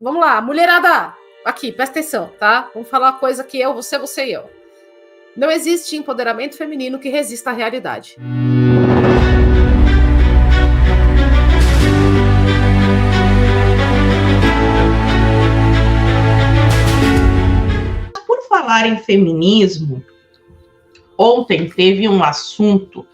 Vamos lá, mulherada, aqui, presta atenção, tá? Vamos falar uma coisa que você e eu. Não existe empoderamento feminino que resista à realidade. Por falar em feminismo, ontem teve um assunto,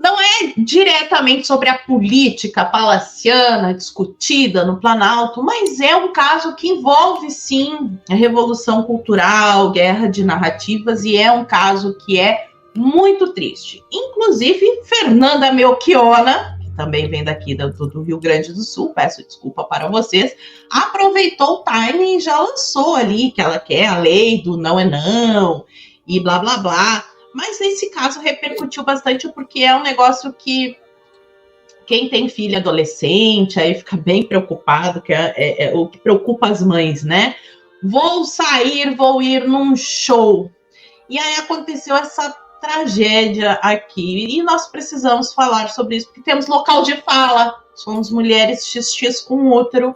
não é diretamente sobre a política palaciana discutida no Planalto, mas é um caso que envolve, sim, a revolução cultural, guerra de narrativas, e é um caso que é muito triste. Inclusive, Fernanda Melchiona, que também vem daqui do Rio Grande do Sul, peço desculpa para vocês, aproveitou o timing e já lançou ali que ela quer a lei do não é não, e blá, blá, blá. Mas nesse caso repercutiu bastante porque é um negócio que quem tem filho adolescente aí fica bem preocupado, que é o que preocupa as mães, né? Vou ir num show. E aí aconteceu essa tragédia aqui. E nós precisamos falar sobre isso, porque temos local de fala. Somos mulheres XX com útero.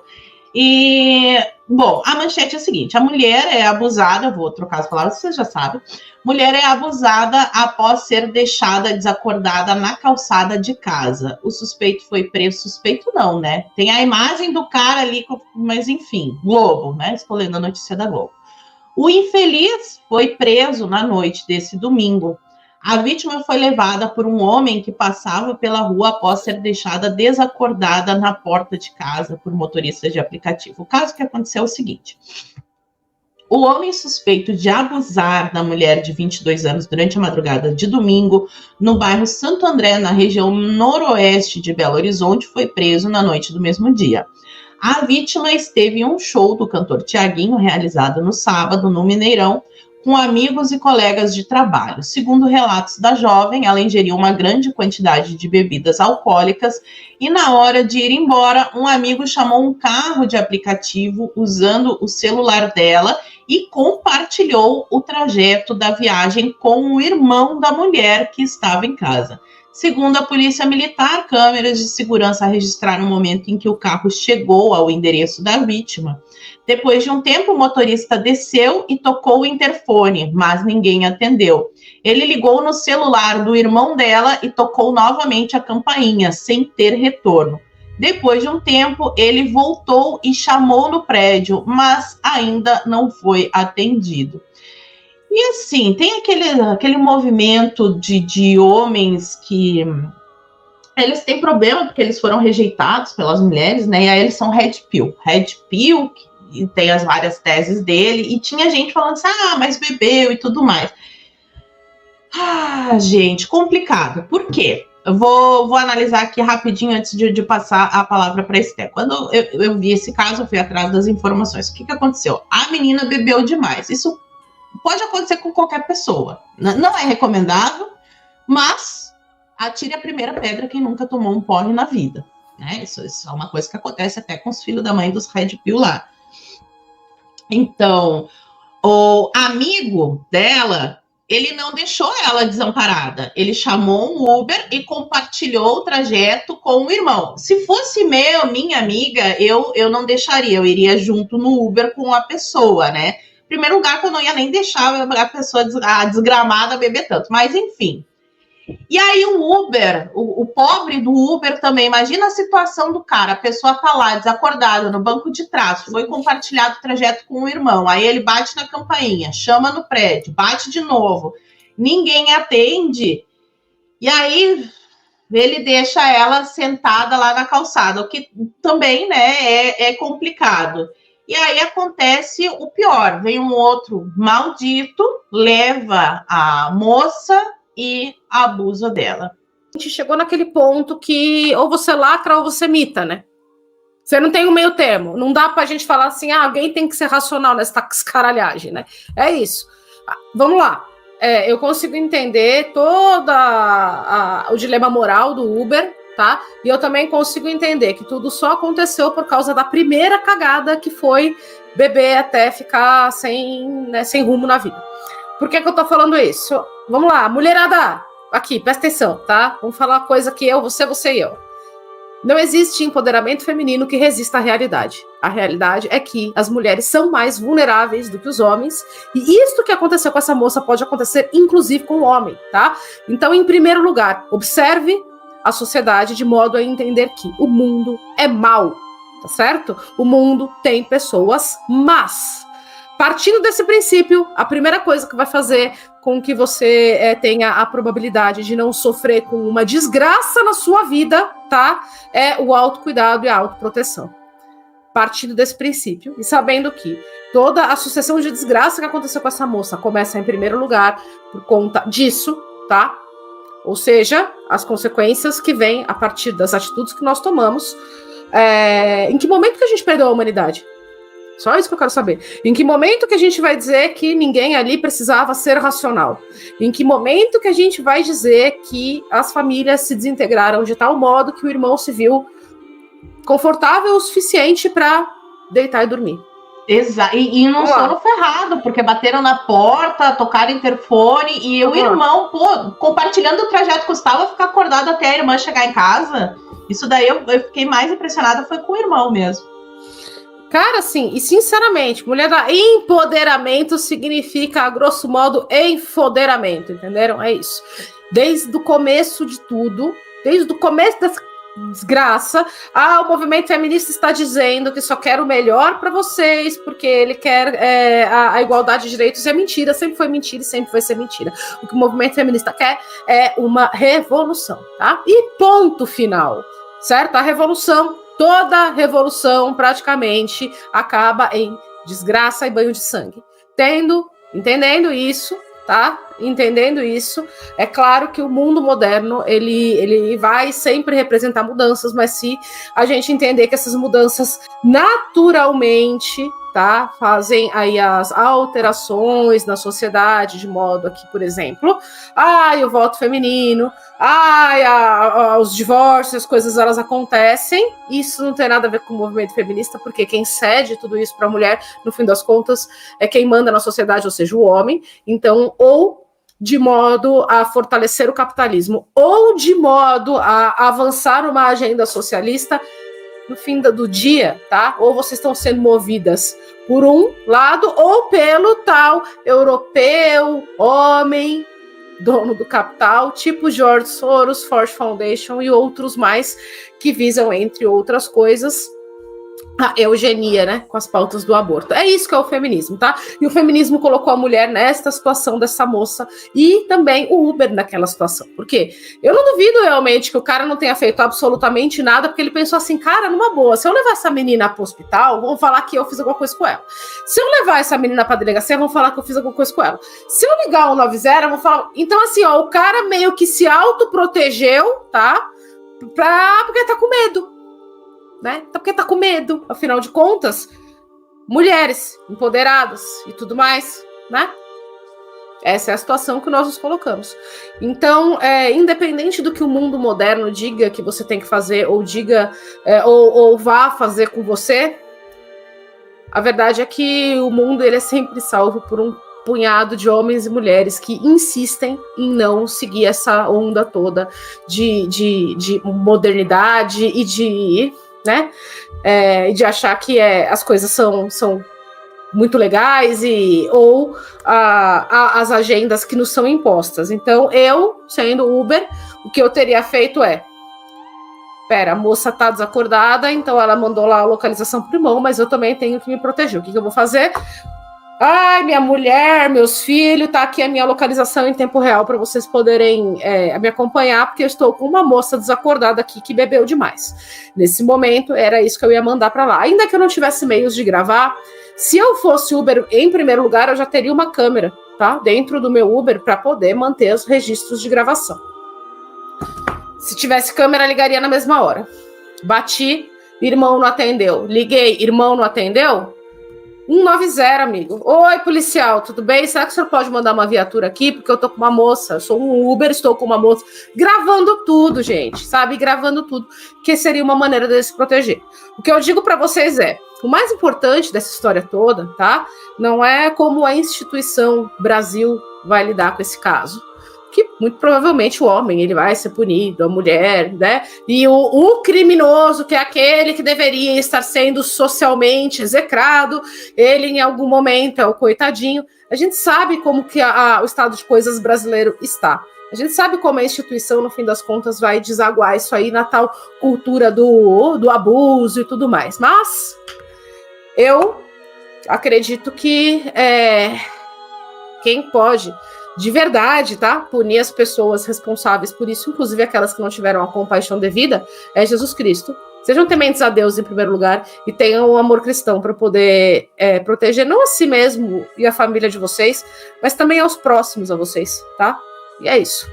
E, bom, a manchete é a seguinte: a mulher é abusada, vou trocar as palavras, vocês já sabem. Mulher é abusada após ser deixada desacordada na calçada de casa. O suspeito foi preso. Suspeito não, né? Tem a imagem do cara ali, mas enfim, Globo, né? Estou lendo a notícia da Globo. O infeliz foi preso na noite desse domingo. A vítima foi levada por um homem que passava pela rua após ser deixada desacordada na porta de casa por motoristas de aplicativo. O caso que aconteceu é o seguinte: o homem suspeito de abusar da mulher de 22 anos durante a madrugada de domingo no bairro Santo André, na região noroeste de Belo Horizonte, foi preso na noite do mesmo dia. A vítima esteve em um show do cantor Tiaguinho, realizado no sábado, no Mineirão, com amigos e colegas de trabalho. Segundo relatos da jovem, ela ingeriu uma grande quantidade de bebidas alcoólicas e, na hora de ir embora, um amigo chamou um carro de aplicativo usando o celular dela e compartilhou o trajeto da viagem com o irmão da mulher que estava em casa. Segundo a polícia militar, câmeras de segurança registraram o momento em que o carro chegou ao endereço da vítima. Depois de um tempo, o motorista desceu e tocou o interfone, mas ninguém atendeu. Ele ligou no celular do irmão dela e tocou novamente a campainha, sem ter retorno. Depois de um tempo, ele voltou e chamou no prédio, mas ainda não foi atendido. E assim, tem aquele movimento de homens que eles têm problema porque eles foram rejeitados pelas mulheres, né? E aí eles são red pill. Red pill, que tem as várias teses dele, e tinha gente falando assim, mas bebeu e tudo mais. Gente, complicado. Por quê? Eu vou analisar aqui rapidinho antes de passar a palavra para a Esté. Quando eu vi esse caso, eu fui atrás das informações. O que aconteceu? A menina bebeu demais. Isso pode acontecer com qualquer pessoa. Não é recomendável, mas atire a primeira pedra quem nunca tomou um porre na vida. Né? Isso é uma coisa que acontece até com os filhos da mãe dos Red Pill lá. Então, o amigo dela, ele não deixou ela desamparada. Ele chamou um Uber e compartilhou o trajeto com o irmão. Se fosse minha amiga, eu não deixaria. Eu iria junto no Uber com a pessoa, né? Em primeiro lugar, que eu não ia nem deixar a pessoa desgramada beber tanto. Mas, enfim. E aí o Uber, o pobre do Uber também, imagina a situação do cara, a pessoa tá lá desacordada no banco de trás, foi compartilhado o trajeto com o irmão, aí ele bate na campainha, chama no prédio, bate de novo, ninguém atende, e aí ele deixa ela sentada lá na calçada, o que também, né, é complicado. E aí acontece o pior, vem um outro maldito, leva a moça e abusa dela. A gente chegou naquele ponto que ou você lacra ou você mita, né? Você não tem um meio termo. Não dá pra gente falar assim, alguém tem que ser racional nessa escaralhagem, né? É isso. Vamos lá. Eu consigo entender todo o dilema moral do Uber, tá? E eu também consigo entender que tudo só aconteceu por causa da primeira cagada, que foi beber até ficar sem rumo na vida. Por que eu tô falando isso? Vamos lá, mulherada, aqui, presta atenção, tá? Vamos falar uma coisa que você e eu. Não existe empoderamento feminino que resista à realidade. A realidade é que as mulheres são mais vulneráveis do que os homens, e isso que aconteceu com essa moça pode acontecer inclusive com o homem, tá? Então, em primeiro lugar, observe a sociedade de modo a entender que o mundo é mau, tá certo? O mundo tem pessoas más. Partindo desse princípio, a primeira coisa que vai fazer com que você tenha a probabilidade de não sofrer com uma desgraça na sua vida, tá? É o autocuidado e a autoproteção. Partindo desse princípio e sabendo que toda a sucessão de desgraça que aconteceu com essa moça começa em primeiro lugar por conta disso, tá? Ou seja, as consequências que vêm a partir das atitudes que nós tomamos. Em que momento que a gente perdeu a humanidade? Só isso que eu quero saber. Em que momento que a gente vai dizer que ninguém ali precisava ser racional? Em que momento que a gente vai dizer que as famílias se desintegraram de tal modo que o irmão se viu confortável o suficiente para deitar e dormir? Exato. E não foram ferrados, porque bateram na porta, tocaram interfone, e o irmão, compartilhando o trajeto, custava ficar acordado até a irmã chegar em casa. Isso daí eu fiquei mais impressionada, foi com o irmão mesmo. Cara, assim, e sinceramente, mulher da empoderamento significa, a grosso modo, enfoderamento, entenderam? É isso. Desde o começo de tudo, desde o começo dessa desgraça, o movimento feminista está dizendo que só quer o melhor para vocês, porque ele quer a igualdade de direitos. É mentira, sempre foi mentira e sempre vai ser mentira. O que o movimento feminista quer é uma revolução, tá? E ponto final, certo? A revolução, toda revolução praticamente acaba em desgraça e banho de sangue. Entendendo isso, tá? Entendendo isso, é claro que o mundo moderno ele vai sempre representar mudanças, mas se a gente entender que essas mudanças naturalmente, tá, fazem aí as alterações na sociedade, de modo aqui, por exemplo, o voto feminino, os divórcios, as coisas elas acontecem. Isso não tem nada a ver com o movimento feminista, porque quem cede tudo isso para a mulher, no fim das contas, é quem manda na sociedade, ou seja, o homem. Então, ou de modo a fortalecer o capitalismo, ou de modo a avançar uma agenda socialista, no fim do dia, tá? Ou vocês estão sendo movidas por um lado, ou pelo tal europeu, homem, dono do capital, tipo George Soros, Ford Foundation e outros mais, que visam, entre outras coisas, a eugenia, né, com as pautas do aborto. É isso que é o feminismo, tá? E o feminismo colocou a mulher nesta situação dessa moça e também o Uber naquela situação. Por quê? Eu não duvido realmente que o cara não tenha feito absolutamente nada, porque ele pensou assim, cara, numa boa, se eu levar essa menina pro hospital, vão falar que eu fiz alguma coisa com ela. Se eu levar essa menina pra delegacia, vão falar que eu fiz alguma coisa com ela. Se eu ligar o 90, vão falar... Então, assim, o cara meio que se autoprotegeu, tá? Porque tá com medo. Né? Porque tá com medo, afinal de contas, mulheres empoderadas e tudo mais, né? Essa é a situação que nós nos colocamos. Então, independente do que o mundo moderno diga que você tem que fazer, ou diga, ou vá fazer com você, a verdade é que o mundo ele é sempre salvo por um punhado de homens e mulheres que insistem em não seguir essa onda toda de modernidade e de... né? De achar que as coisas são muito legais ou as agendas que nos são impostas. Então, eu, sendo Uber, o que eu teria feito a moça tá desacordada, então ela mandou lá a localização pro irmão, mas eu também tenho que me proteger. O que eu vou fazer? Minha mulher, meus filhos, tá aqui a minha localização em tempo real para vocês poderem me acompanhar, porque eu estou com uma moça desacordada aqui que bebeu demais. Nesse momento, era isso que eu ia mandar para lá. Ainda que eu não tivesse meios de gravar, se eu fosse Uber, em primeiro lugar, eu já teria uma câmera, tá? Dentro do meu Uber para poder manter os registros de gravação. Se tivesse câmera, ligaria na mesma hora. Bati, irmão não atendeu. Liguei, irmão não atendeu? 190, amigo. Oi, policial, tudo bem? Será que o senhor pode mandar uma viatura aqui? Porque eu tô com uma moça, eu sou um Uber, estou com uma moça. Gravando tudo, gente, sabe? Gravando tudo, que seria uma maneira de se proteger. O que eu digo para vocês o mais importante dessa história toda, tá? Não é como a instituição Brasil vai lidar com esse caso. O que muito provavelmente o homem ele vai ser punido, a mulher, né? E o criminoso, que é aquele que deveria estar sendo socialmente execrado, ele em algum momento é o coitadinho. A gente sabe como que o estado de coisas brasileiro está. A gente sabe como a instituição, no fim das contas, vai desaguar isso aí na tal cultura do abuso e tudo mais. Mas eu acredito que quem pode, de verdade, tá, punir as pessoas responsáveis por isso, inclusive aquelas que não tiveram a compaixão devida, é Jesus Cristo. Sejam tementes a Deus em primeiro lugar e tenham um amor cristão para poder proteger não a si mesmo e a família de vocês, mas também aos próximos a vocês, tá? E é isso.